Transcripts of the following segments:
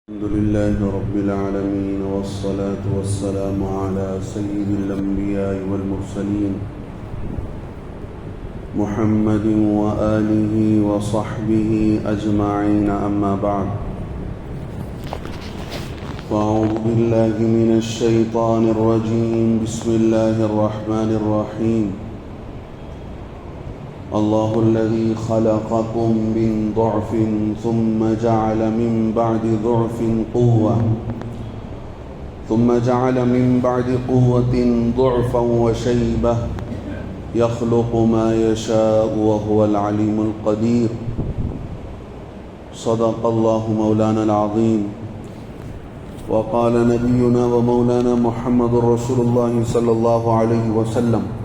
الحمد لله رب العالمين والصلاة والسلام على سيد الأنبياء والمرسلين محمد وآله وصحبه أجمعين، أما بعد، فأعوذ بالله من الشيطان الرجيم. بسم الله الرحمن الرحيم. الله الذي خلقكم من ضعف ثم جعل من بعد ضعف قوة ثم جعل من بعد قوة ضعفا وشيبة يخلق ما يشاء وهو العليم القدير. صدق الله مولانا العظيم. وقال نبينا ومولانا محمد رسول الله صلى الله عليه وسلم: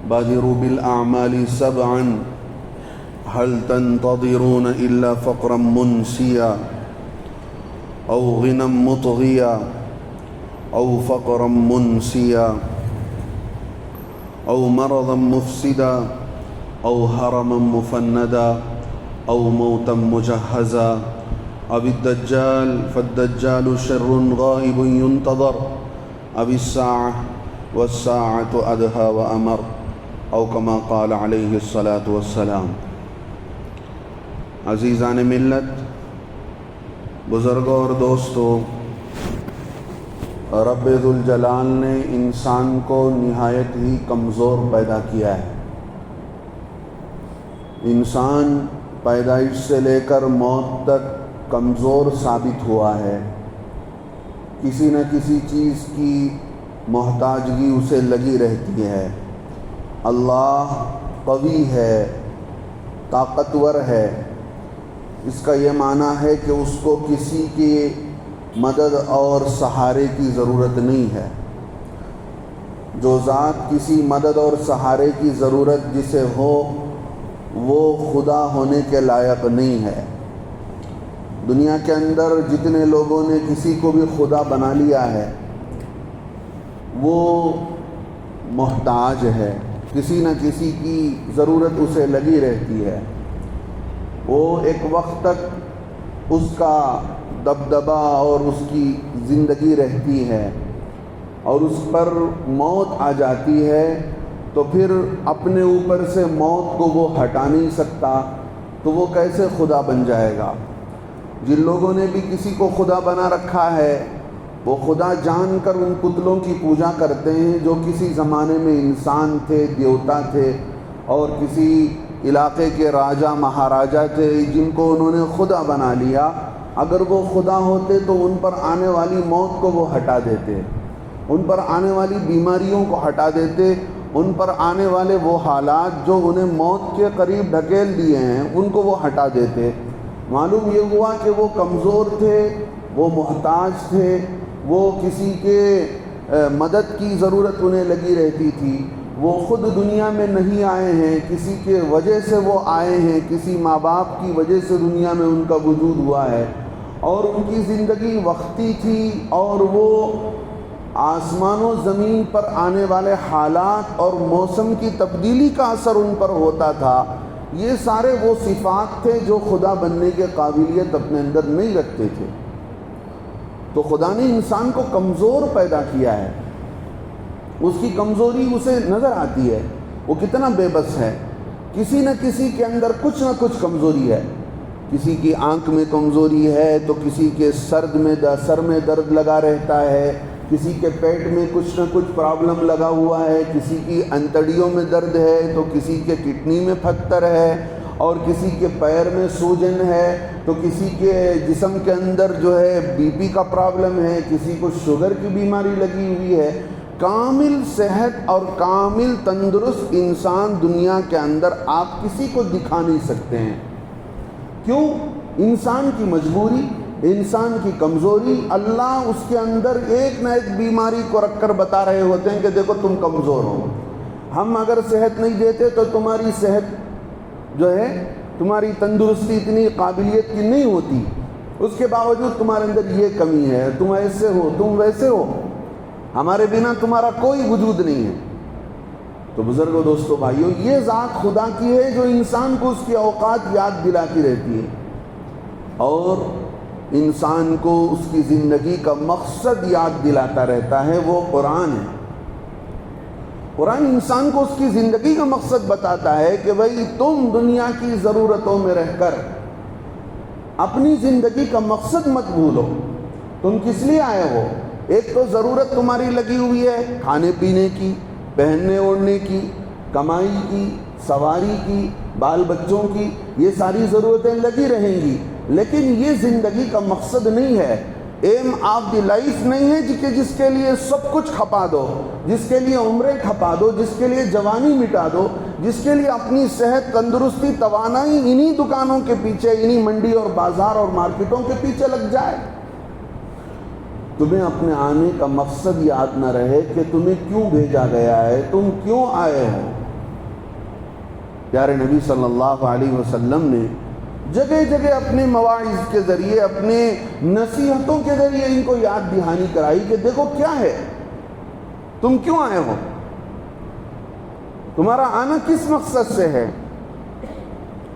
بادروا بالأعمال سبعا هل تنتظرون إلا فقرا منسيا أو غنى مطغيا أو فقرا منسيا أو مرضا مفسدا أو هرما مفندا أو موتا مجهزا أو الدجال فالدجال شر غائب ينتظر أو الساعة والساعة أدهى وأمر او کما قال علیہ الصلاۃ والسلام. عزیزان ملت، بزرگوں اور دوستوں، رب ذوالجلال نے انسان کو نہایت ہی کمزور پیدا کیا ہے. انسان پیدائش سے لے کر موت تک کمزور ثابت ہوا ہے. کسی نہ کسی چیز کی محتاجگی اسے لگی رہتی ہے. اللہ قوی ہے، طاقتور ہے. اس کا یہ معنی ہے کہ اس کو کسی کی مدد اور سہارے کی ضرورت نہیں ہے. جو ذات کسی مدد اور سہارے کی ضرورت جسے ہو وہ خدا ہونے کے لائق نہیں ہے. دنیا کے اندر جتنے لوگوں نے کسی کو بھی خدا بنا لیا ہے وہ محتاج ہے. کسی نہ کسی کی ضرورت اسے لگی رہتی ہے. وہ ایک وقت تک اس کا دبدبا اور اس کی زندگی رہتی ہے اور اس پر موت آ جاتی ہے تو پھر اپنے اوپر سے موت کو وہ ہٹا نہیں سکتا تو وہ کیسے خدا بن جائے گا. جن لوگوں نے بھی کسی کو خدا بنا رکھا ہے وہ خدا جان کر ان پتلوں کی پوجا کرتے ہیں جو کسی زمانے میں انسان تھے، دیوتا تھے اور کسی علاقے کے راجہ مہاراجہ تھے جن کو انہوں نے خدا بنا لیا. اگر وہ خدا ہوتے تو ان پر آنے والی موت کو وہ ہٹا دیتے، ان پر آنے والی بیماریوں کو ہٹا دیتے، ان پر آنے والے وہ حالات جو انہیں موت کے قریب ڈھکیل دیے ہیں ان کو وہ ہٹا دیتے. معلوم یہ ہوا کہ وہ کمزور تھے، وہ محتاج تھے، وہ کسی کے مدد کی ضرورت انہیں لگی رہتی تھی. وہ خود دنیا میں نہیں آئے ہیں، کسی کے وجہ سے وہ آئے ہیں، کسی ماں باپ کی وجہ سے دنیا میں ان کا وجود ہوا ہے اور ان کی زندگی وقتی تھی اور وہ آسمان و زمین پر آنے والے حالات اور موسم کی تبدیلی کا اثر ان پر ہوتا تھا. یہ سارے وہ صفات تھے جو خدا بننے کے قابلیت اپنے اندر نہیں رکھتے تھے. تو خدا نے انسان کو کمزور پیدا کیا ہے. اس کی کمزوری اسے نظر آتی ہے، وہ کتنا بے بس ہے. کسی نہ کسی کے اندر کچھ نہ کچھ کمزوری ہے. کسی کی آنکھ میں کمزوری ہے تو کسی کے سر میں درد لگا رہتا ہے، کسی کے پیٹ میں کچھ نہ کچھ پرابلم لگا ہوا ہے، کسی کی انتڑیوں میں درد ہے تو کسی کے کڈنی میں پتھر ہے اور کسی کے پیر میں سوجن ہے تو کسی کے جسم کے اندر جو ہے بی پی کا پرابلم ہے، کسی کو شوگر کی بیماری لگی ہوئی ہے. کامل صحت اور کامل تندرست انسان دنیا کے اندر آپ کسی کو دکھا نہیں سکتے ہیں. کیوں؟ انسان کی مجبوری، انسان کی کمزوری. اللہ اس کے اندر ایک نہ ایک بیماری کو رکھ کر بتا رہے ہوتے ہیں کہ دیکھو تم کمزور ہو. ہم اگر صحت نہیں دیتے تو تمہاری صحت جو ہے، تمہاری تندرستی اتنی قابلیت کی نہیں ہوتی. اس کے باوجود تمہارے اندر یہ کمی ہے، تم ایسے ہو، تم ویسے ہو، ہمارے بنا تمہارا کوئی وجود نہیں ہے. تو بزرگوں، دوستوں، بھائیوں، یہ ذات خدا کی ہے جو انسان کو اس کی اوقات یاد دلاتی رہتی ہے اور انسان کو اس کی زندگی کا مقصد یاد دلاتا رہتا ہے، وہ قرآن ہے۔ قرآن انسان کو اس کی زندگی کا مقصد بتاتا ہے کہ بھئی تم دنیا کی ضرورتوں میں رہ کر اپنی زندگی کا مقصد مت بھولو۔ تم کس لیے آئے ہو؟ ایک تو ضرورت تمہاری لگی ہوئی ہے کھانے پینے کی، پہننے اوڑھنے کی، کمائی کی، سواری کی، بال بچوں کی، یہ ساری ضرورتیں لگی رہیں گی، لیکن یہ زندگی کا مقصد نہیں ہے، ایم آف دی لائف نہیں ہے کہ جس کے لیے سب کچھ کھپا دو، جس کے لیے عمریں کھپا دو، جس کے لیے جوانی مٹا دو، جس کے لیے اپنی صحت، تندرستی، توانائی انہی دکانوں کے پیچھے، انہی منڈی اور بازار اور مارکیٹوں کے پیچھے لگ جائے۔ تمہیں اپنے آنے کا مقصد یاد نہ رہے کہ تمہیں کیوں بھیجا گیا ہے، تم کیوں آئے ہو۔ پیارے نبی صلی اللہ علیہ وسلم نے جگہ جگہ اپنے مواعظ کے ذریعے، اپنے نصیحتوں کے ذریعے ان کو یاد دہانی کرائی کہ دیکھو کیا ہے، تم کیوں آئے ہو، تمہارا آنا کس مقصد سے ہے،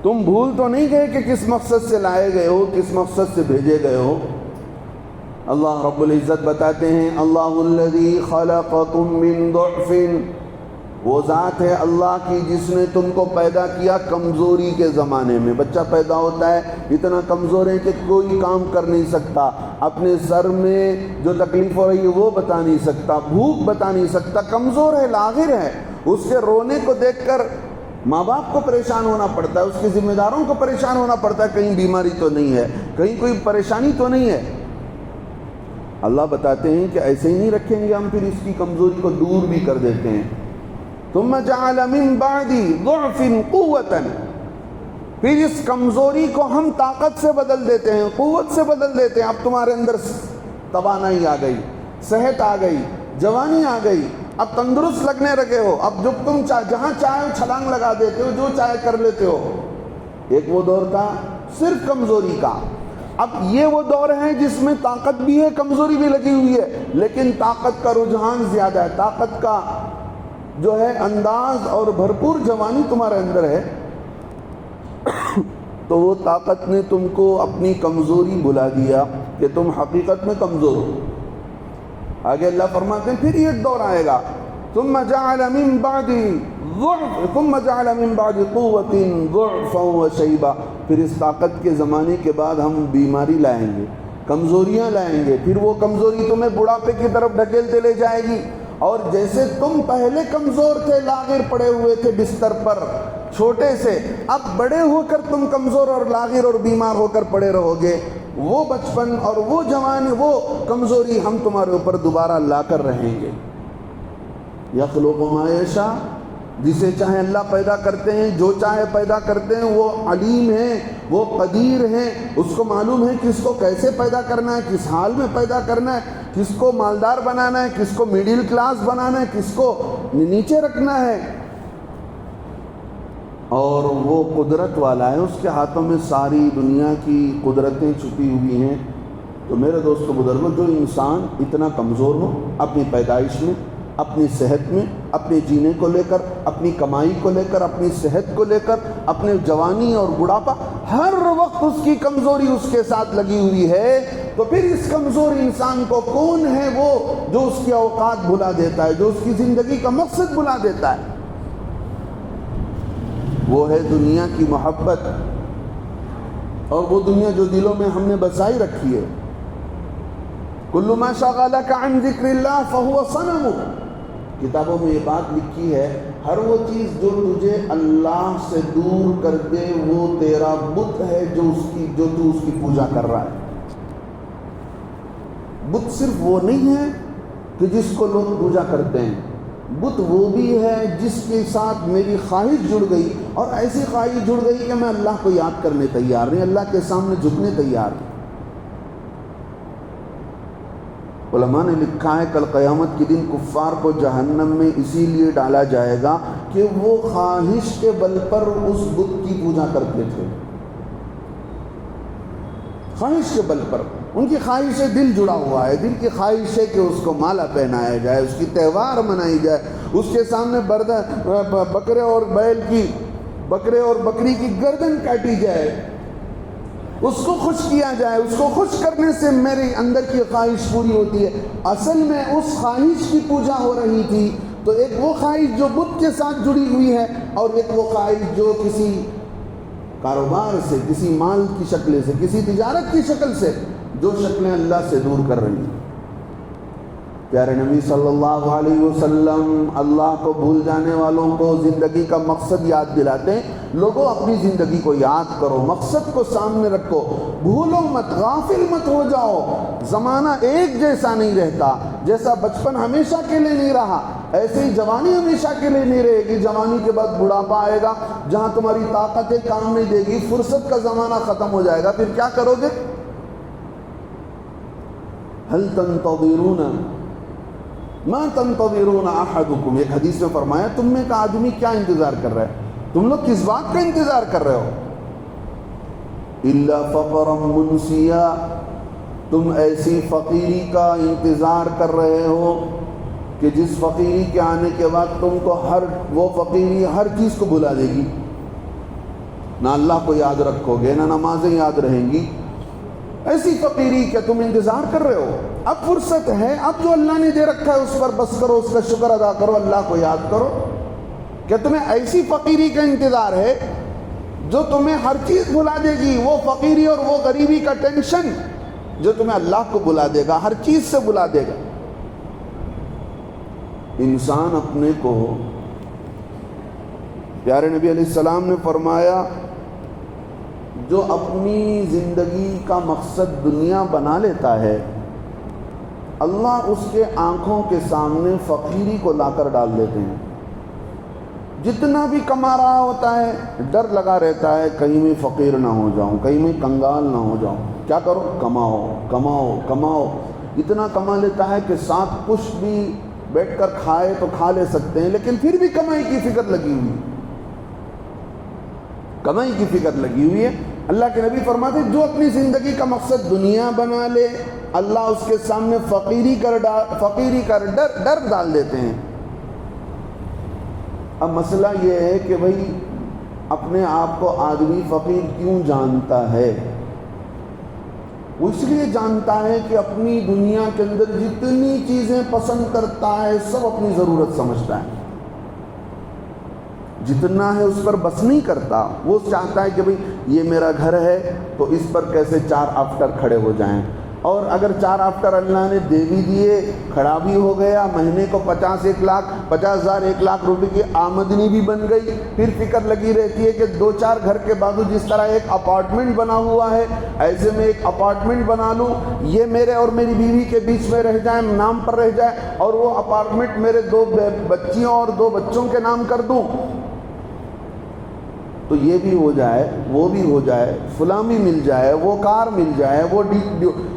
تم بھول تو نہیں گئے کہ کس مقصد سے لائے گئے ہو، کس مقصد سے بھیجے گئے ہو۔ اللہ رب العزت بتاتے ہیں اللہ الذی خلقکم من ضعف، وہ ذات ہے اللہ کی جس نے تم کو پیدا کیا کمزوری کے زمانے میں۔ بچہ پیدا ہوتا ہے اتنا کمزور ہے کہ کوئی کام کر نہیں سکتا، اپنے سر میں جو تکلیف ہو رہی ہے وہ بتا نہیں سکتا، بھوک بتا نہیں سکتا، کمزور ہے، لاغر ہے۔ اس کے رونے کو دیکھ کر ماں باپ کو پریشان ہونا پڑتا ہے، اس کے ذمہ داروں کو پریشان ہونا پڑتا ہے، کہیں بیماری تو نہیں ہے، کہیں کوئی پریشانی تو نہیں ہے۔ اللہ بتاتے ہیں کہ ایسے ہی نہیں رکھیں گے ہم، پھر اس کی کمزوری کو دور بھی کر دیتے ہیں۔ ثم جعل من بعد ضعف قوة، پھر اس کمزوری کو ہم طاقت سے بدل دیتے ہیں، قوت سے بدل دیتے ہیں۔ اب تمہارے اندر توانائی آ گئی، صحت آ گئی، جوانی آ گئی، اب تندرست لگنے لگے ہو، اب جو تم جہاں چاہے چھلانگ لگا دیتے ہو، جو چاہے کر لیتے ہو۔ ایک وہ دور تھا صرف کمزوری کا، اب یہ وہ دور ہے جس میں طاقت بھی ہے، کمزوری بھی لگی ہوئی ہے، لیکن طاقت کا رجحان زیادہ ہے، طاقت کا جو ہے انداز اور بھرپور جوانی تمہارے اندر ہے۔ تو وہ طاقت نے تم کو اپنی کمزوری بلا دیا کہ تم حقیقت میں کمزور ہو۔ آگے اللہ فرماتے ہیں پھر یہ دور آئے گا، ثم جعل من بعد ضعف ثم جعل من بعد قوة ضعفا وشيبا، پھر اس طاقت کے زمانے کے بعد ہم بیماری لائیں گے، کمزوریاں لائیں گے، پھر وہ کمزوری تمہیں بڑھاپے کی طرف ڈھکیلتے لے جائے گی، اور جیسے تم پہلے کمزور تھے، لاغر پڑے ہوئے تھے بستر پر چھوٹے سے، اب بڑے ہو کر تم کمزور اور لاغر اور بیمار ہو کر پڑے رہو گے، وہ بچپن اور وہ جوانی، وہ کمزوری ہم تمہارے اوپر دوبارہ لا کر رہیں گے۔ یخلق ما یشاء، جسے چاہے اللہ پیدا کرتے ہیں، جو چاہے پیدا کرتے ہیں، وہ علیم ہیں، وہ قدیر ہیں، اس کو معلوم ہے کس کو کیسے پیدا کرنا ہے، کس حال میں پیدا کرنا ہے، کس کو مالدار بنانا ہے، کس کو میڈل کلاس بنانا ہے، کس کو نیچے رکھنا ہے، اور وہ قدرت والا ہے، اس کے ہاتھوں میں ساری دنیا کی قدرتیں چھپی ہوئی ہیں۔ تو میرے دوستو بزرگوں، جو انسان اتنا کمزور ہو اپنی پیدائش میں، اپنی صحت میں، اپنے جینے کو لے کر، اپنی کمائی کو لے کر، اپنی صحت کو لے کر، اپنے جوانی اور بڑھاپا، ہر وقت اس کی کمزوری اس کے ساتھ لگی ہوئی ہے، تو پھر اس کمزور انسان کو کون ہے وہ جو اس کی اوقات بھلا دیتا ہے، جو اس کی زندگی کا مقصد بھلا دیتا ہے؟ وہ ہے دنیا کی محبت، اور وہ دنیا جو دلوں میں ہم نے بسائی رکھی ہے۔ کل ما شغلک عن ذکر اللہ فہو صنم، کتابوں میں یہ بات لکھی ہے، ہر وہ چیز جو تجھے اللہ سے دور کر دے وہ تیرا بت ہے، جو تو اس کی پوجا کر رہا ہے۔ بت صرف وہ نہیں ہے کہ جس کو لوگ پوجا کرتے ہیں، بت وہ بھی ہے جس کے ساتھ میری خواہش جڑ گئی، اور ایسی خواہش جڑ گئی کہ میں اللہ کو یاد کرنے تیار نہیں، اللہ کے سامنے جھکنے تیار نہیں۔ علماء نے لکھا ہے کل قیامت کے دن کفار کو جہنم میں اسی لیے ڈالا جائے گا کہ وہ خواہش کے بل پر اس بت کی پوجا کرتے تھے، خواہش کے بل پر، ان کی خواہش سے دل جڑا ہوا ہے، دل کی خواہش ہے کہ اس کو مالا پہنایا جائے، اس کی تہوار منائی جائے، اس کے سامنے بکرے اور بکری کی گردن کاٹی جائے، اس کو خوش کیا جائے، اس کو خوش کرنے سے میرے اندر کی خواہش پوری ہوتی ہے۔ اصل میں اس خواہش کی پوجا ہو رہی تھی، تو ایک وہ خواہش جو بت کے ساتھ جڑی ہوئی ہے، اور ایک وہ خواہش جو کسی کاروبار سے، کسی مال کی شکل سے، کسی تجارت کی شکل سے، جو شکلیں اللہ سے دور کر رہی ہیں۔ پیارے نبی صلی اللہ علیہ وسلم اللہ کو بھول جانے والوں کو زندگی کا مقصد یاد دلاتے ہیں۔ لوگوں اپنی زندگی کو یاد کرو، مقصد کو سامنے رکھو، بھولو مت، غافل مت ہو جاؤ۔ زمانہ ایک جیسا نہیں رہتا، جیسا بچپن ہمیشہ کے لیے نہیں رہا ایسے ہی جوانی ہمیشہ کے لیے نہیں رہے گی۔ جوانی کے بعد بڑھاپا آئے گا جہاں تمہاری طاقتیں کام نہیں دے گی، فرصت کا زمانہ ختم ہو جائے گا، پھر کیا کرو گے؟ هل تنتظرون ما تنتظرون احدکم، ایک حدیث میں فرمایا تم میں کا آدمی کیا انتظار کر رہا ہے؟ تم لوگ کس بات کا انتظار کر رہے ہو؟ الا فقرا منسیا، تم ایسی فقیری کا انتظار کر رہے ہو کہ جس فقیری کے آنے کے بعد تم کو وہ فقیری ہر چیز کو بھلا دے گی، نہ اللہ کو یاد رکھو گے، نہ نمازیں یاد رہیں گی۔ ایسی فقیری کہ تم انتظار کر رہے ہو، اب فرصت ہے، اب جو اللہ نے دے رکھا ہے اس پر بس کرو، اس کا شکر ادا کرو، اللہ کو یاد کرو۔ کہ تمہیں ایسی فقیری کا انتظار ہے جو تمہیں ہر چیز بھلا دے گی، وہ فقیری اور وہ غریبی کا ٹینشن جو تمہیں اللہ کو بھلا دے گا، ہر چیز سے بھلا دے گا۔ انسان اپنے کو، پیارے نبی علیہ السلام نے فرمایا جو اپنی زندگی کا مقصد دنیا بنا لیتا ہے، اللہ اس کے آنکھوں کے سامنے فقیری کو لا کر ڈال دیتے ہیں۔ جتنا بھی کما رہا ہوتا ہے ڈر لگا رہتا ہے کہیں میں فقیر نہ ہو جاؤں، کہیں میں کنگال نہ ہو جاؤں۔ کیا کرو؟ کماؤ کماؤ کماؤ۔ اتنا کما لیتا ہے کہ ساتھ پشت بھی بیٹھ کر کھائے تو کھا لے سکتے ہیں، لیکن پھر بھی کمائی کی فکر لگی ہوئی ہے، کمائی کی فکر لگی ہوئی ہے۔ اللہ کے نبی فرماتے جو اپنی زندگی کا مقصد دنیا بنا لے، اللہ اس کے سامنے فقیری کا ڈر ڈال دیتے ہیں۔ اب مسئلہ یہ ہے کہ بھئی اپنے آپ کو آدمی فقیر کیوں جانتا ہے؟ وہ اس لیے جانتا ہے کہ اپنی دنیا کے اندر جتنی چیزیں پسند کرتا ہے سب اپنی ضرورت سمجھتا ہے، جتنا ہے اس پر بس نہیں کرتا۔ وہ چاہتا ہے کہ بھئی یہ میرا گھر ہے تو اس پر کیسے 4 آفٹر کھڑے ہو جائیں، اور اگر 4 آفٹر اللہ نے دے بھی دیے، کھڑا بھی ہو گیا، مہینے کو 50,000 1 لاکھ روپے کی آمدنی بھی بن گئی، پھر فکر لگی رہتی ہے کہ 2-4 گھر کے بازو جس طرح ایک اپارٹمنٹ بنا ہوا ہے ایسے میں ایک اپارٹمنٹ بنا لوں، یہ میرے اور میری بیوی کے بیچ میں رہ جائے، نام پر رہ جائے، اور وہ اپارٹمنٹ میرے 2 بچیوں اور 2 بچوں کے نام کر دوں، تو یہ بھی ہو جائے، وہ بھی ہو جائے، فلاں بھی مل جائے، وہ کار مل جائے،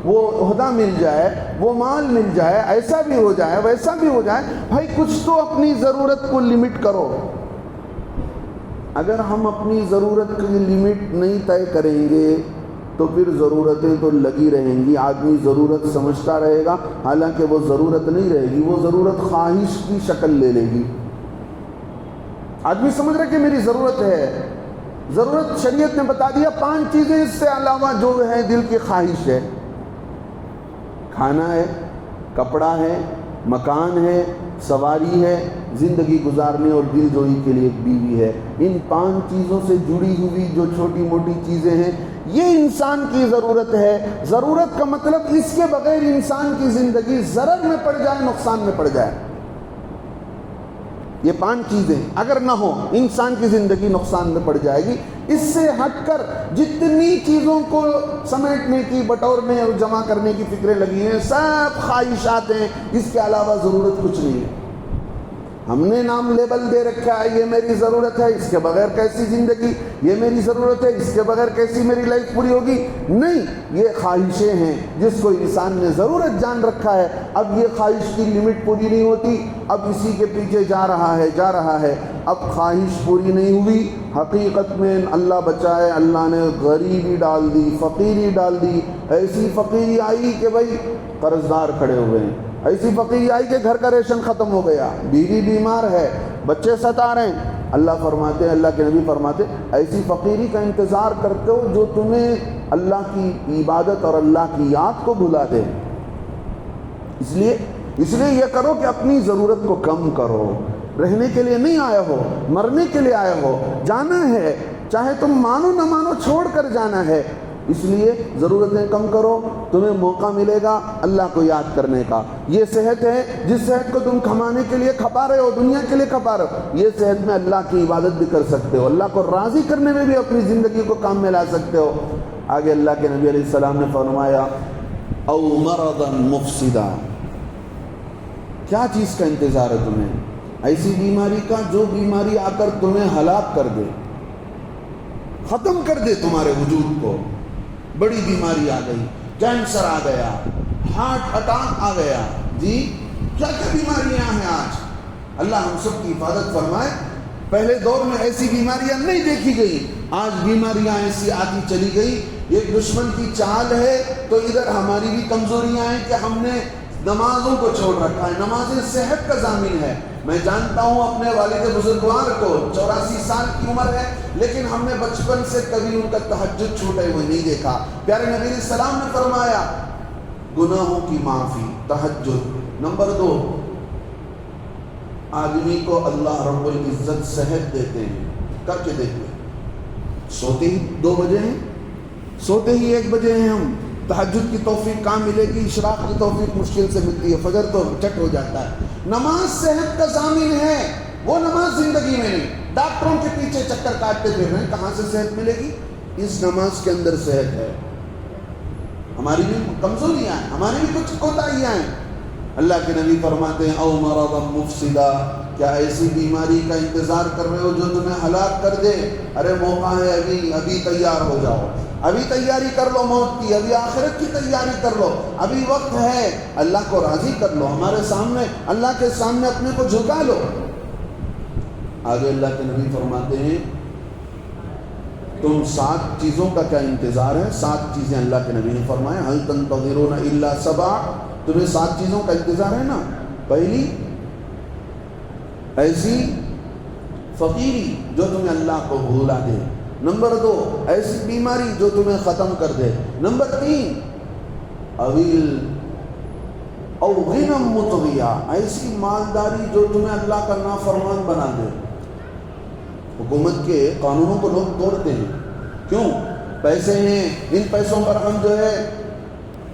وہ عہدہ مل جائے، وہ مال مل جائے، ایسا بھی ہو جائے، ویسا بھی ہو جائے۔ بھائی کچھ تو اپنی ضرورت کو لمٹ کرو۔ اگر ہم اپنی ضرورت کی لمٹ نہیں طے کریں گے تو پھر ضرورتیں تو لگی رہیں گی، آدمی ضرورت سمجھتا رہے گا، حالانکہ وہ ضرورت نہیں رہے گی، وہ ضرورت خواہش کی شکل لے لے گی۔ آدمی سمجھ رہا ہے کہ میری ضرورت ہے، ضرورت شریعت نے بتا دیا 5 چیزیں، اس سے علاوہ جو ہے دل کی خواہش ہے، کھانا ہے، کپڑا ہے، مکان ہے، سواری ہے، زندگی گزارنے اور دل جوئی کے لیے ایک بیوی ہے۔ ان 5 چیزوں سے جڑی ہوئی جو چھوٹی موٹی چیزیں ہیں یہ انسان کی ضرورت ہے۔ ضرورت کا مطلب اس کے بغیر انسان کی زندگی ضرر میں پڑ جائے، نقصان میں پڑ جائے۔ یہ 5 چیزیں اگر نہ ہو انسان کی زندگی نقصان میں پڑ جائے گی۔ اس سے ہٹ کر جتنی چیزوں کو سمیٹنے کی، بٹورنے اور جمع کرنے کی فکریں لگی ہیں سب خواہشات ہیں، اس کے علاوہ ضرورت کچھ نہیں ہے۔ ہم نے نام لیبل دے رکھا ہے یہ میری ضرورت ہے، اس کے بغیر کیسی زندگی، یہ میری ضرورت ہے، اس کے بغیر کیسی میری لائف پوری ہوگی۔ نہیں، یہ خواہشیں ہیں جس کو انسان نے ضرورت جان رکھا ہے۔ اب یہ خواہش کی لمٹ پوری نہیں ہوتی، اب اسی کے پیچھے جا رہا ہے، اب خواہش پوری نہیں ہوئی۔ حقیقت میں اللہ بچائے، اللہ نے غریبی ڈال دی، فقیری ڈال دی، ایسی فقیری آئی کہ بھائی قرضدار کھڑے ہوئے ہیں، ایسی فقیری آئی کہ گھر کا ریشن ختم ہو گیا، بیوی بیمار ہے، بچے ستا رہے ہیں، اللہ فرماتے ہیں، اللہ کے نبی فرماتے ایسی فقیری کا انتظار کرتے ہو جو تمہیں اللہ کی عبادت اور اللہ کی یاد کو بھلا دے۔ اس لیے یہ کرو کہ اپنی ضرورت کو کم کرو۔ رہنے کے لیے نہیں آئے ہو، مرنے کے لیے آئے ہو، جانا ہے، چاہے تم مانو نہ مانو چھوڑ کر جانا ہے۔ اس لیے ضرورتیں کم کرو، تمہیں موقع ملے گا اللہ کو یاد کرنے کا۔ یہ صحت ہے جس صحت کو تم کھمانے کے لیے کھپا رہے ہو، دنیا کے لیے کھپا رہے ہو، یہ صحت میں اللہ کی عبادت بھی کر سکتے ہو، اللہ کو راضی کرنے میں بھی اپنی زندگی کو کام میں لا سکتے ہو۔ آگے اللہ کے نبی علیہ السلام نے فرمایا او مرضا مفسدا، کیا چیز کا انتظار ہے تمہیں؟ ایسی بیماری کا جو بیماری آ کر تمہیں ہلاک کر دے، ختم کر دے تمہارے وجود کو۔ بڑی بیماری آ گئی، کینسر آ گیا، ہارٹ اٹیک آ گیا، جی کیا کیا بیماریاں ہیں آج، اللہ ہم سب کی حفاظت فرمائے۔ پہلے دور میں ایسی بیماریاں نہیں دیکھی گئی، آج بیماریاں ایسی آتی چلی گئی۔ یہ دشمن کی چال ہے، تو ادھر ہماری بھی کمزوریاں ہیں کہ ہم نے نمازوں کو چھوڑ رکھا ہے۔ نمازیں صحت کا ضامن ہے۔ میں جانتا ہوں اپنے والد بزرگوار کو 84 سال کی عمر ہے، لیکن ہم نے بچپن سے کبھی ان کا تہجد چھوٹے ہوئے نہیں دیکھا۔ پیارے نبی علیہ السلام نے فرمایا گناہوں کی معافی، تہجد۔ نمبر 2، آدمی کو اللہ رب العزت صحت دیتے ہیں، کر کے دیکھتے ہیں، سوتے ہی 2 بجے ہیں، سوتے ہی 1 بجے ہیں ہم، تہجد کی توفیق کہاں ملے گی؟ اشراق کی توفیق مشکل سے ملتی ہے، فجر تو چٹ ہو جاتا ہے۔ نماز صحت کا ضامن ہے، وہ نماز زندگی میں نہیں۔ ڈاکٹروں کے پیچھے چکر کاٹتے پھر رہے ہیں، کہاں سے صحت ملے گی؟ اس نماز کے اندر صحت ہے۔ ہماری بھی کمزوریاں ہیں، ہماری بھی کچھ کوتاہیاں ہیں۔ اللہ کے نبی فرماتے ہیں او مرضا مفسدا، کیا ایسی بیماری کا انتظار کر رہے ہو جو تمہیں ہلاک کر دے؟ ارے موقع ہے، ابھی تیار ہو جاؤ، ابھی تیاری کر لو موت کی، ابھی آخرت کی تیاری کر لو، ابھی وقت ہے، اللہ کو راضی کر لو، ہمارے سامنے اللہ کے سامنے اپنے کو جھکا لو۔ آگے اللہ کے نبی فرماتے ہیں تم 7 چیزوں کا کیا انتظار ہے؟ 7 چیزیں اللہ کے نبی نے فرمایا هل تنتظرون الا 7، تمہیں 7 چیزوں کا انتظار ہے نا۔ پہلی، ایسی فقیری جو تمہیں اللہ کو بھولا دے۔ نمبر 2، ایسی بیماری جو تمہیں ختم کر دے۔ نمبر 3، او غنم مطغیہ، ایسی مالداری جو تمہیں اللہ کا نافرمان بنا دے۔ حکومت کے قانونوں کو لوگ توڑتے ہیں، کیوں؟ پیسے ہیں، ان پیسوں پر ہم جو ہے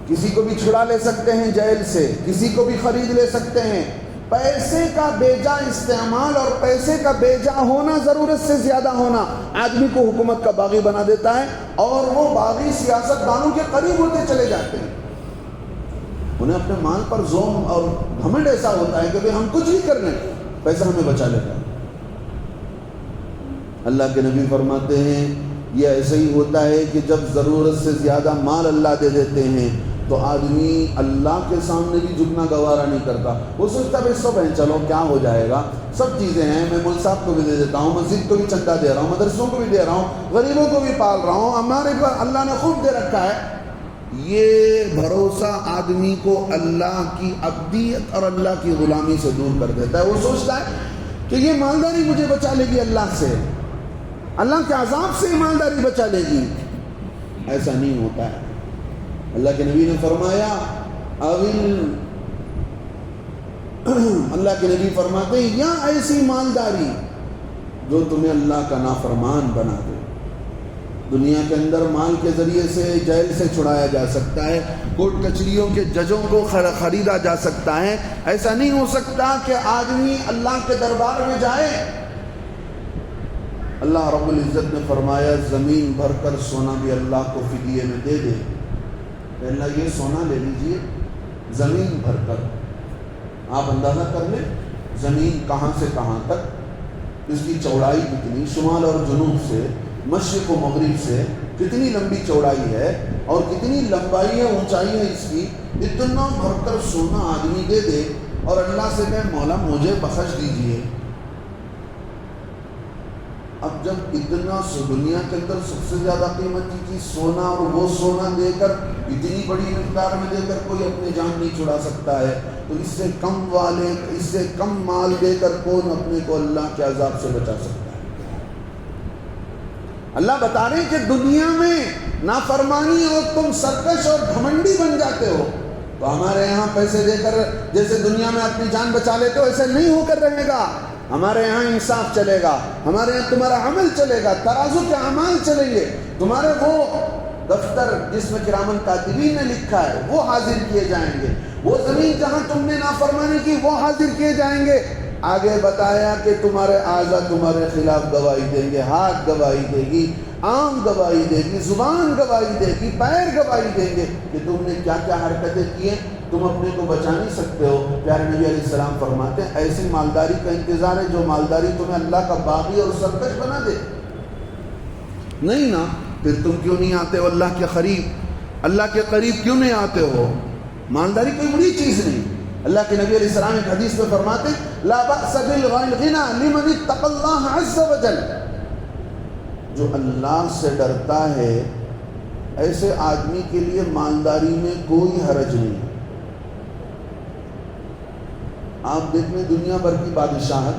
کسی کو بھی چھڑا لے سکتے ہیں جیل سے، کسی کو بھی خرید لے سکتے ہیں۔ پیسے کا بے جا استعمال اور پیسے کا بے جا ہونا، ضرورت سے زیادہ ہونا، آدمی کو حکومت کا باغی بنا دیتا ہے، اور وہ باغی سیاست دانوں کے قریب ہوتے چلے جاتے ہیں۔ انہیں اپنے مال پر زوم اور گھمنڈ ایسا ہوتا ہے کہ ہم کچھ بھی کر لیں، پیسہ ہمیں بچا لیتا ہے۔ اللہ کے نبی فرماتے ہیں یہ ایسے ہی ہوتا ہے کہ جب ضرورت سے زیادہ مال اللہ دے دیتے ہیں تو آدمی اللہ کے سامنے بھی جھکنا گوارا نہیں کرتا۔ وہ سوچتا ہے سب ہیں، چلو کیا ہو جائے گا، سب چیزیں ہیں، میں مول صاحب کو بھی دے دیتا ہوں، مسجد کو بھی چندہ دے رہا ہوں، مدرسوں کو بھی دے رہا ہوں، غریبوں کو بھی پال رہا ہوں، ہمارے پر اللہ نے خوب دے رکھا ہے۔ یہ بھروسہ آدمی کو اللہ کی عبدیت اور اللہ کی غلامی سے دور کر دیتا ہے۔ وہ سوچتا ہے کہ یہ مالداری مجھے بچا لے گی اللہ سے، اللہ کے عذاب سے ایمانداری بچا لے گی۔ ایسا نہیں ہوتا ہے۔ اللہ کے نبی نے فرمایا اللہ کے نبی فرماتے ہیں یا ایسی مالداری جو تمہیں اللہ کا نافرمان بنا دے۔ دنیا کے اندر مال کے ذریعے سے جیل سے چھڑایا جا سکتا ہے، کورٹ کچہریوں کے ججوں کو خریدا جا سکتا ہے۔ ایسا نہیں ہو سکتا کہ آدمی اللہ کے دربار میں جائے۔ اللہ رب العزت نے فرمایا زمین بھر کر سونا بھی اللہ کو فدیے میں دے دے۔ اللہ یہ سونا لے لیجئے زمین بھر کر، آپ اندازہ کر لیں زمین کہاں سے کہاں تک، اس کی چوڑائی کتنی، شمال اور جنوب سے، مشرق و مغرب سے کتنی لمبی چوڑائی ہے اور کتنی لمبائی ہے، اونچائی ہے اس کی، اتنا بھر کر سونا آدمی دے دے اور اللہ سے کہے مولا مجھے بخش دیجئے۔ اب جب اتنا دنیا کے اندر سب سے زیادہ قیمت کی چیز سونا، اور وہ سونا دے کر اتنی بڑی مقدار میں دے کر کوئی اپنی جان نہیں چھڑا سکتا ہے، تو اس سے کم مال دے کر کون اپنے کو اللہ کے عذاب سے بچا سکتا ہے؟ اللہ بتا رہے ہیں کہ دنیا میں نافرمانی اور تم سرکش اور گھمنڈی بن جاتے ہو، تو ہمارے یہاں پیسے دے کر جیسے دنیا میں اپنی جان بچا لیتے ہو ایسے نہیں ہو کر رہے گا. ہمارے یہاں انصاف چلے گا، ہمارے یہاں تمہارا عمل چلے گا، ترازو کے اعمال چلیں گے، تمہارے وہ دفتر جس میں کرامن کاتبین نے لکھا ہے وہ حاضر کیے جائیں گے، وہ زمین جہاں تم نے نافرمانی کی وہ حاضر کیے جائیں گے. آگے بتایا کہ تمہارے اعضاء تمہارے خلاف گواہی دیں گے، ہاتھ گواہی دے گی، آنکھ گواہی دے گی، زبان گواہی دے گی، پیر گواہی دیں گے کہ تم نے کیا کیا حرکتیں کی ہیں. تم اپنے کو بچا نہیں سکتے ہو. پیارے نبی علیہ السلام فرماتے ہیں ایسی مالداری کا انتظار ہے جو مالداری تمہیں اللہ کا باغی اور سرکش بنا دے. نہیں نا، پھر تم کیوں نہیں آتے ہو اللہ کے قریب؟ اللہ کے قریب کیوں نہیں آتے ہو؟ مالداری کوئی بڑی چیز نہیں. اللہ کے نبی علیہ السلام ایک حدیث میں فرماتے لا بأس بالغنى لمن اتقى اللہ عز وجل. جو اللہ سے ڈرتا ہے ایسے آدمی کے لیے مالداری میں کوئی حرج نہیں. آپ دیکھ لیں دنیا بھر کی بادشاہت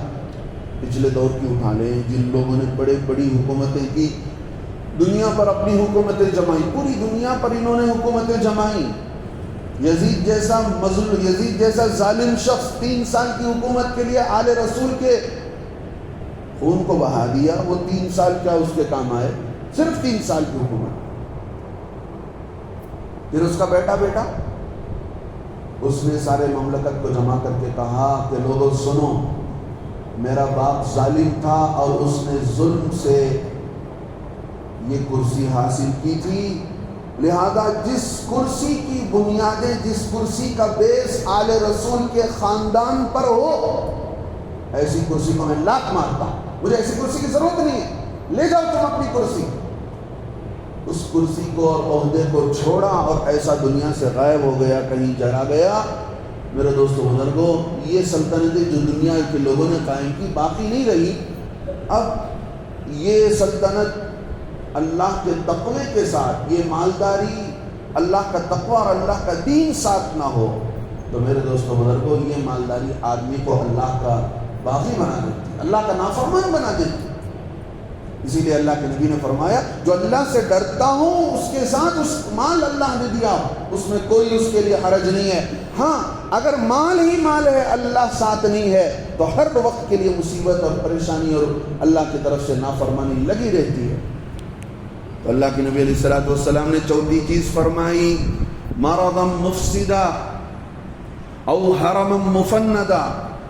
پچھلے دور کی اٹھا لیں، جن لوگوں نے بڑے بڑی حکومتیں کی، دنیا پر اپنی حکومتیں جمائی، پوری دنیا پر انہوں نے حکومتیں جمائی. یزید جیسا مظلوم، یزید جیسا ظالم شخص 3 سال کی حکومت کے لیے آل رسول کے خون کو بہا دیا. وہ 3 سال کیا اس کے کام آئے؟ صرف 3 سال کی حکومت. پھر اس کا بیٹا اس نے سارے مملکت کو جمع کر کے کہا کہ لوگوں سنو، میرا باپ ظالم تھا اور اس نے ظلم سے یہ کرسی حاصل کی تھی، لہذا جس کرسی کی بنیادیں، جس کرسی کا بیس آل رسول کے خاندان پر ہو، ایسی کرسی کو میں لات مارتا ہوں. مجھے ایسی کرسی کی ضرورت نہیں ہے، لے جاؤ تم اپنی کرسی. اس کرسی کو اور عہدے کو چھوڑا اور ایسا دنیا سے غائب ہو گیا، کہیں چلا گیا. میرے دوستو بزرگوں، یہ سلطنتیں جو دنیا کے لوگوں نے قائم کی باقی نہیں رہی. اب یہ سلطنت اللہ کے تقوی کے ساتھ، یہ مالداری اللہ کا تقوی اور اللہ کا دین ساتھ نہ ہو تو میرے دوستو بزرگوں یہ مالداری آدمی کو اللہ کا باغی بنا دیتی، اللہ کا نافرمان بنا دیتی. اسی لیے اللہ کے نبی نے فرمایا جو اللہ سے ڈرتا ہوں اس کے ساتھ اس مال اللہ نے دیا اس میں کوئی اس کے لیے حرج نہیں ہے. ہاں اگر مال ہی مال ہے، اللہ ساتھ نہیں ہے تو ہر وقت کے لیے مصیبت اور پریشانی اور اللہ کی طرف سے نافرمانی لگی رہتی ہے. تو اللہ کے نبی علیہ السلام نے چوتھی چیز فرمائی مرضا مفسدا او حرما مفندا.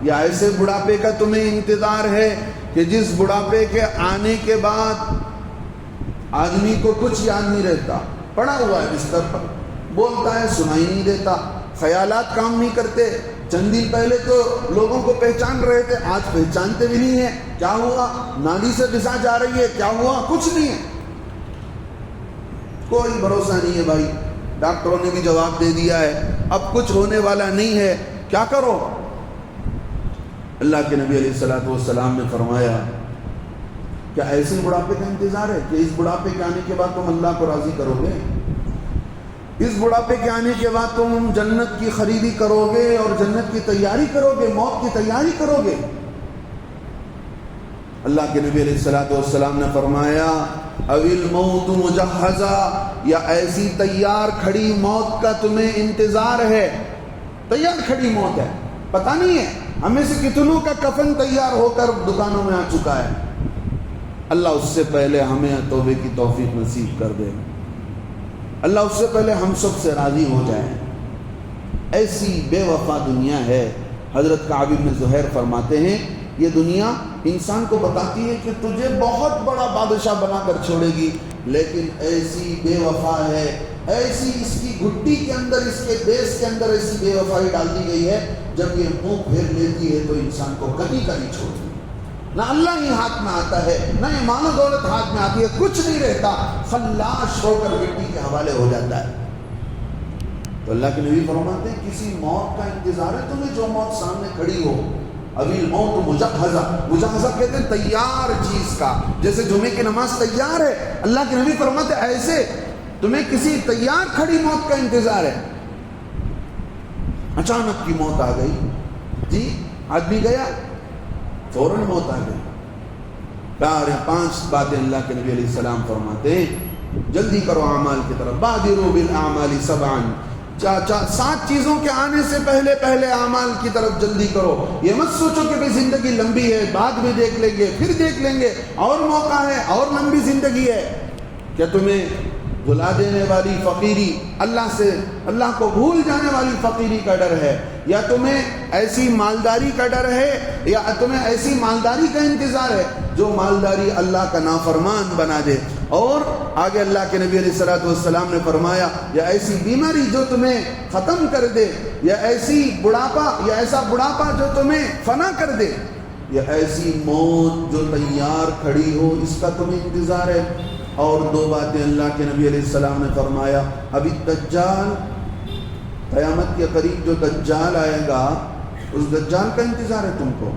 یا ایسے بڑھاپے کا تمہیں انتظار ہے کہ جس بڑھاپے کے آنے کے بعد آدمی کو کچھ یاد نہیں رہتا، پڑا ہوا ہے بستر پر، بولتا ہے سنائی نہیں دیتا، خیالات کام نہیں کرتے. چند دن پہلے تو لوگوں کو پہچان رہے تھے، آج پہچانتے بھی نہیں ہیں. کیا ہوا؟ نالی سے غذا جا رہی ہے، کیا ہوا؟ کچھ نہیں ہے، کوئی بھروسہ نہیں ہے بھائی. ڈاکٹروں نے بھی جواب دے دیا ہے اب کچھ ہونے والا نہیں ہے، کیا کرو؟ اللہ کے نبی علیہ السلام نے فرمایا کیا ایسے بڑھاپے کا انتظار ہے کہ اس بڑھاپے کے آنے کے بعد تم اللہ کو راضی کرو گے؟ اس بڑھاپے کے آنے کے بعد تم جنت کی خریدی کرو گے اور جنت کی تیاری کرو گے، موت کی تیاری کرو گے؟ اللہ کے نبی علیہ السلام نے فرمایا اویل موت مجہزہ، یا ایسی تیار کھڑی موت کا تمہیں انتظار ہے. تیار کھڑی موت ہے، پتہ نہیں ہے ہمیں سے کتنوں کا کفن تیار ہو کر دکانوں میں آ چکا ہے. اللہ اس سے پہلے ہمیں توبے کی توفیق نصیب کر دے، اللہ اس سے پہلے ہم سب سے راضی ہو جائے. ایسی بے وفا دنیا ہے. حضرت کعب بن زہیر فرماتے ہیں یہ دنیا انسان کو بتاتی ہے کہ تجھے بہت بڑا بادشاہ بنا کر چھوڑے گی، لیکن ایسی بے وفا ہے، ایسی اس کی گھٹی کے اندر، اس کے دیس کے اندر ایسی بے وفائی ڈال دی گئی ہے جب یہ منہ پھیر لیتی ہے تو انسان کو کبھی کبھی چھوڑتی ہے. نہ اللہ ہی ہاتھ میں آتا ہے، نہ ایمان و دولت ہاتھ میں آتی ہے، کچھ نہیں رہتا، خلاش ہو کر مٹی کے حوالے ہو جاتا ہے. تو اللہ کے نبی فرماتے ہیں کسی موت کا انتظار ہے تمہیں جو موت سامنے کھڑی ہو. ابھی موت مجہزہ، مجہزہ کہتے ہیں تیار چیز کا، جیسے جمعے کی نماز تیار ہے، اللہ کے نبی فرماتے ہیں ایسے تمہیں کسی تیار کھڑی موت کا انتظار ہے. اچانک کی موت آ گئی، جی آدمی گیا فوراً موت آ گئی. پانچ باتیں اللہ کے نبی علیہ السلام فرماتے ہیں، جلدی کرو اعمال کی طرف، بادروا بالاعمال سبعا، 7 چیزوں کے آنے سے پہلے اعمال کی طرف جلدی کرو۔ یہ مت سوچو کہ بھئی زندگی لمبی ہے، بعد میں دیکھ لیں گے، پھر دیکھ لیں گے، اور موقع ہے، اور لمبی زندگی ہے۔ کیا تمہیں بھلا دینے والی فقیری، اللہ کو بھول جانے والی فقیری کا ڈر ہے، یا تمہیں ایسی مالداری کا ڈر ہے، یا تمہیں ایسی مالداری کا انتظار ہے جو مالداری اللہ کا نافرمان بنا دے؟ اور آگے اللہ کے نبی علیہ السلام نے فرمایا، یا ایسی بیماری جو تمہیں ختم کر دے، یا ایسی بڑھاپا، یا ایسا بڑھاپا جو تمہیں فنا کر دے، یا ایسی موت جو تیار کھڑی ہو، اس کا تمہیں انتظار ہے۔ اور 2 باتیں اللہ کے نبی علیہ السلام نے فرمایا، ابھی دجال، قیامت کے قریب جو دجال آئے گا، اس دجال کا انتظار ہے تم کو،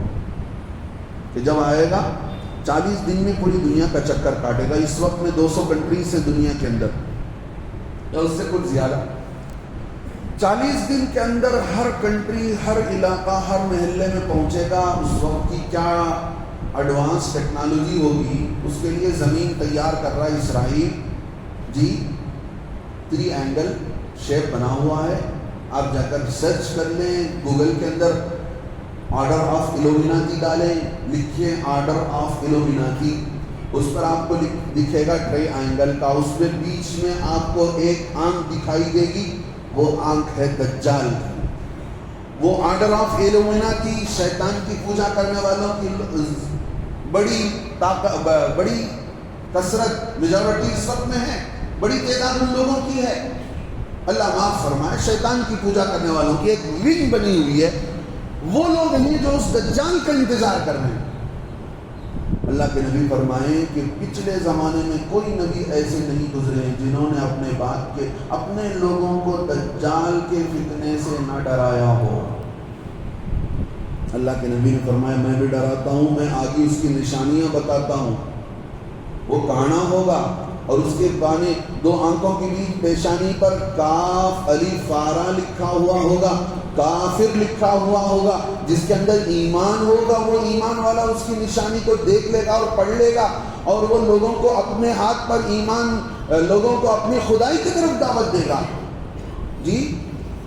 کہ جب آئے گا 40 دن میں پوری دنیا کا چکر کاٹے گا۔ اس وقت میں 200 کنٹریز سے دنیا کے اندر، یا اس سے کچھ زیادہ، 40 دن کے اندر ہر کنٹری، ہر علاقہ، ہر محلے میں پہنچے گا۔ اس وقت کی کیا ایڈوانس ٹیکنالوجی ہوگی، اس کے لیے زمین تیار کر رہا ہے اسرائیل جی، 3 اینگل شیپ بنا ہوا ہے۔ آپ جا کر سرچ کر لیں گوگل کے اندر، آرڈر آف ایلومیناتی ڈالیں، لکھیں آرڈر آف ایلومیناتی، اس پر آپ کو دکھے گا ٹری اینگل کا، اس میں بیچ میں آپ کو ایک آنکھ دکھائی دے گی، وہ آنکھ ہے دجال کی۔ وہ آرڈر آف ایلومیناتی شیطان کی پوجا کرنے والوں کی بڑی کثرت، میجورٹی اس وقت میں ہے، بڑی تعداد ان لوگوں کی ہے، اللہ معاف فرمائے، شیطان کی پوجا کرنے والوں کی ایک ونگ بنی ہوئی ہے۔ وہ لوگ ہیں جو اس دجال کا انتظار کر رہے ہیں۔ اللہ کے نبی فرمائیں کہ پچھلے زمانے میں کوئی نبی ایسے نہیں گزرے جنہوں نے اپنے لوگوں کو دجال کے فتنے سے نہ ڈرایا ہو۔ اللہ کے نبی نے فرمایا میں بھی ڈراتا ہوں، میں آگے اس کی نشانیاں بتاتا ہوں۔ وہ کانا ہوگا اور اس کے بانے 2 آنکھوں کے بیچ پیشانی پر کاف الف فارا لکھا ہوا ہوگا، کافر لکھا ہوا ہوگا۔ جس کے اندر ایمان ہوگا وہ ایمان والا اس کی نشانی کو دیکھ لے گا اور پڑھ لے گا، اور وہ لوگوں کو اپنے ہاتھ پر لوگوں کو اپنی خدائی کی طرف دعوت دے گا جی۔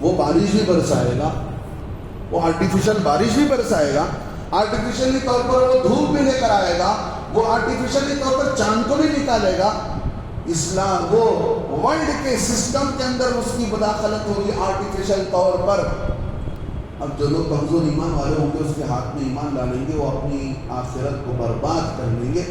وہ بارش بھی برسائے گا، وہ آرٹیفیشل بارش بھی برسائے گا، آرٹیفیشلی طور پر وہ دھوپ بھی لے کر آئے گا، وہ آرٹیفیشلی طور پر چاند کو بھی نکالے گا۔ اسلام وہ ورلڈ کے سسٹم کے اندر اس کی مداخلت ہوگی آرٹیفیشل طور پر۔ اب جو لوگ کمزور ایمان والے ہوں گے اس کے ہاتھ میں ایمان ڈالیں گے، وہ اپنی آخرت کو برباد کر لیں گے۔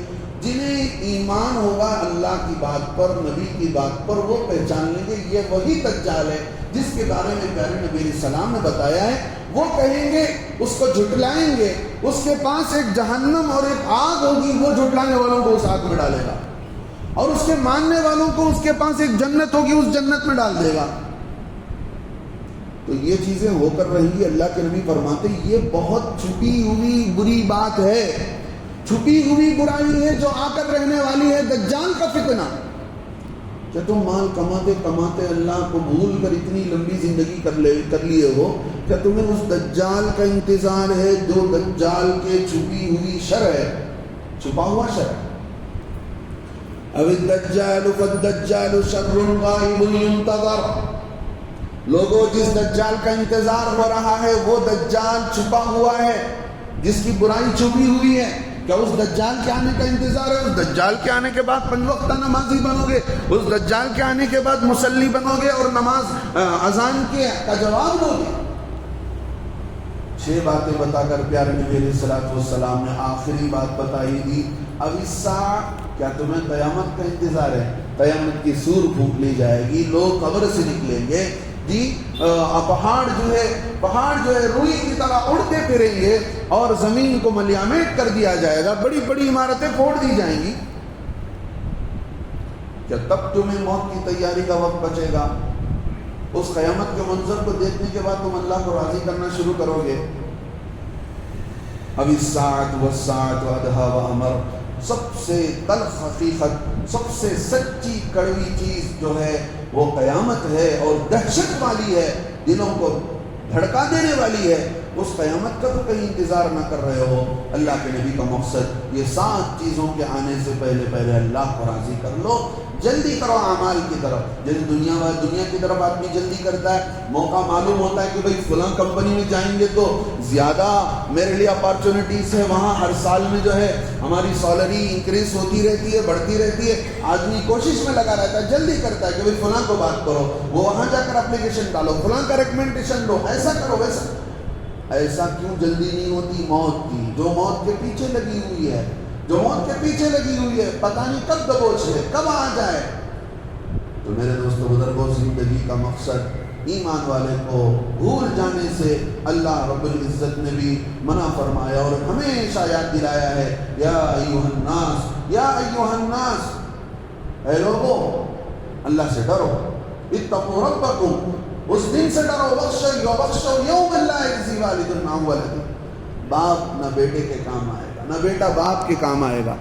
جنہیں ایمان ہوگا اللہ کی بات پر، نبی کی بات پر، وہ پہچان لیں گے یہ وہی دجال ہے جس کے بارے میں پیارے نبی علیہ السلام نے بتایا ہے۔ وہ کہیں گے، اس کو جھٹلائیں گے، اس کے پاس ایک جہنم اور ایک آگ ہوگی، وہ جھٹلانے والوں کو اس آگ میں ڈالے گا، اور اس کے ماننے والوں کو اس کے پاس ایک جنت ہوگی، اس جنت میں ڈال دے گا۔ تو یہ چیزیں ہو کر رہیں گی۔ اللہ کے نبی فرماتے یہ بہت چھپی ہوئی بری بات ہے، چھپی ہوئی برائی ہے جو آ کر رہنے والی ہے، دجال کا فتنہ۔ کہ تم مال کماتے کماتے اللہ کو بھول کر اتنی لمبی زندگی کر لیے ہو، کیا تمہیں اس دجال کا انتظار ہے جو دجال کے چھپی ہوئی شر ہے، چھپا ہوا شر ہے۔ اب الدجال فالدجال شر غائب ينتظر، لوگوں جس دجال کا انتظار ہو رہا ہے وہ دجال چھپا ہوا ہے جس کی برائی چھپی ہوئی ہے۔ کیا اس دجال کے آنے کا انتظار ہے؟ اس دجال کے آنے کے بعد 5 وقتہ نمازی بنو گے، اس دجال کے آنے کے بعد مصلی بنو گے اور نماز اذان کا جواب دو گے۔ 6 باتیں بتا کر پیارے نبی علیہ السلام نے آخری بات بتائی دی، اب اس ساعت کیا تمہیں قیامت کا انتظار ہے؟ قیامت کی سور پھونک لی جائے گی، لوگ قبر سے نکلیں گے جی، پہاڑ جو ہے روئی کی طرح اڑتے پھریں گے اور زمین کو ملیامٹ کر دیا جائے گا، بڑی بڑی عمارتیں پھوڑ دی جائیں گی۔ کیا تب تمہیں موت کی تیاری کا وقت بچے گا؟ اس قیامت کے منظر کو دیکھنے کے بعد تم اللہ کو راضی کرنا شروع کرو گے۔ اب الساعۃ والساعۃ ادھیٰ وامر، سب سے تلخ حقیقت، سب سے سچی کڑوی چیز جو ہے وہ قیامت ہے، اور دہشت والی ہے، دلوں کو دھڑکا دینے والی ہے۔ اس قیامت کا تو کہیں انتظار نہ کر رہے ہو؟ اللہ کے نبی کا مقصد یہ 7 چیزوں کے آنے سے پہلے اللہ کو راضی کر لو، جلدی کرو اعمال کی طرف۔ جیسے دنیا کی طرف آدمی جلدی کرتا ہے، موقع معلوم ہوتا ہے کہ بھئی فلاں کمپنی میں جائیں گے تو زیادہ میرے لیے اپارچونیٹیز ہے، وہاں ہر سال میں جو ہے ہماری سیلری انکریز ہوتی رہتی ہے، بڑھتی رہتی ہے، آدمی کوشش میں لگا رہتا ہے، جلدی کرتا ہے کہ بھئی فلاں کو بات کرو، وہ وہاں جا کر اپلیکیشن ڈالو، فلاں کا ریکمنڈیشن دو، ایسا کرو ویسا۔ ایسا کیوں جلدی نہیں ہوتی؟ موت کی، جو موت کے پیچھے لگی ہوئی ہے، جو موت کے پیچھے لگی ہوئی ہے، پتہ نہیں کب دبوچ ہے، کب آ جائے۔ تو میرے دوستو بزرگوں، زندگی کا مقصد ایمان والے کو بھول جانے سے اللہ رب العزت نے بھی منع فرمایا اور ہمیشہ یاد دلایا ہے، یا ایھا الناس، یا ایھا الناس، اے لوگو اللہ سے ڈرو، اتقوا ربکم، اس دن سے ڈرو، وخشوا یوما لا یجزی والد عن ولدہ، باپ نہ بیٹے کے کام آئے گا، نہ بیٹا باپ کے کام آئے گا،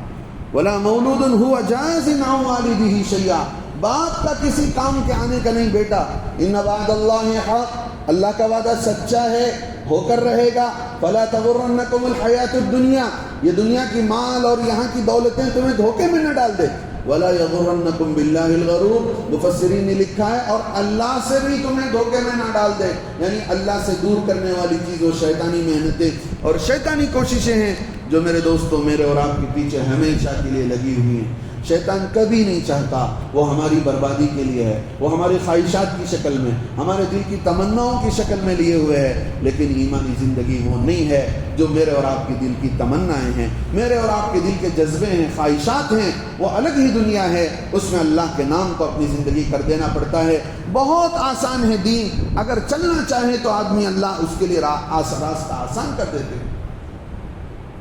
ولا مولود هو جاز عن والدہ شیئا، باپ کا کسی کام کے آنے کا نہیں بیٹا۔ ان وعد اللہ حق، اللہ کا وعدہ سچا ہے، ہو کر رہے گا۔ فلا تغرنکم الحیات الدنیا، یہ دنیا کی مال اور یہاں کی دولتیں تمہیں دھوکے میں نہ ڈال دے۔ ولا یغرنکم باللہ الغرور، مفسرین نے لکھا ہے اور اللہ سے بھی تمہیں دھوکے میں نہ ڈال دے، یعنی اللہ سے دور کرنے والی چیز وہ شیطانی محنتیں اور شیطانی کوششیں ہیں جو میرے دوستوں میرے اور آپ کے پیچھے ہمیشہ کے لیے لگی ہوئی ہیں۔ شیطان کبھی نہیں چاہتا، وہ ہماری بربادی کے لیے ہے، وہ ہماری خواہشات کی شکل میں، ہمارے دل کی تمناؤں کی شکل میں لیے ہوئے ہے، لیکن ایمانی زندگی وہ نہیں ہے جو میرے اور آپ کے دل کی تمنائیں ہیں، میرے اور آپ کے دل کے جذبے ہیں، خواہشات ہیں، وہ الگ ہی دنیا ہے، اس میں اللہ کے نام کو اپنی زندگی کر دینا پڑتا ہے۔ بہت آسان ہے دین، اگر چلنا چاہے تو آدمی اللہ اس کے لیے راستہ آسان کر دیتے ہیں۔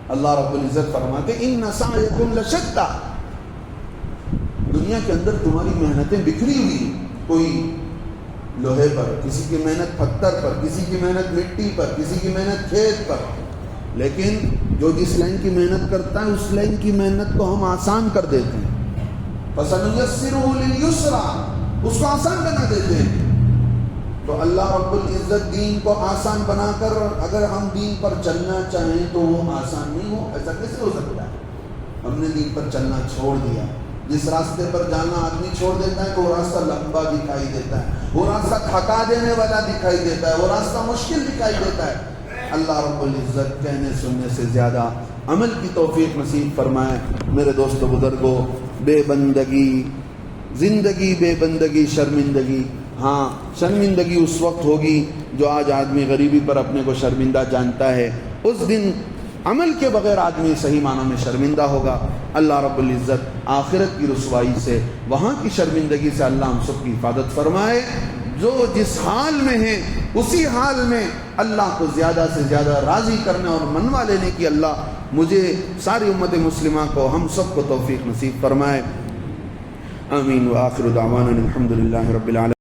اللہ رب العزت فرماتے ان سعیکم لشتیٰ، دنیا کے اندر تمہاری محنتیں بکھری ہوئی، کوئی لوہے پر، کسی کی محنت پتھر پر، کسی کی محنت مٹی پر، کسی کی محنت کھیت پر، لیکن جو جس لائن کی محنت کرتا ہے اس لائن کی محنت کو ہم آسان کر دیتے ہیں۔ فَسَنُيَسِّرُهُ لِلْيُسْرَىٰ، اس کو آسان بنا دیتے ہیں۔ تو اللہ رب العزت دین کو آسان بنا کر اگر ہم دین پر چلنا چاہیں تو وہ آسان نہیں ہو، ایسا کیسے ہو سکتا ہے؟ ہم نے دین پر چلنا چھوڑ دیا، جس راستے پر جانا آدمی چھوڑ دیتا ہے تو وہ راستہ لمبا دکھائی دیتا ہے، وہ راستہ تھکا دینے والا دکھائی دیتا ہے، وہ راستہ مشکل دکھائی دیتا ہے۔ اللہ رب العزت کہنے سننے سے زیادہ عمل کی توفیق نصیب فرمائے۔ میرے دوستو بزرگوں، بے بندگی، زندگی بے بندگی، شرمندگی، ہاں شرمندگی اس وقت ہوگی جو آج آدمی غریبی پر اپنے کو شرمندہ جانتا ہے، اس دن عمل کے بغیر آدمی صحیح معنوں میں شرمندہ ہوگا۔ اللہ رب العزت آخرت کی رسوائی سے، وہاں کی شرمندگی سے اللہ ہم سب کی حفاظت فرمائے۔ جو جس حال میں ہیں اسی حال میں اللہ کو زیادہ سے زیادہ راضی کرنے اور منوا لینے کی اللہ مجھے، ساری امت مسلمہ کو، ہم سب کو توفیق نصیب فرمائے۔ آمین۔ وآخر دعوانا الحمد للہ رب العالمین۔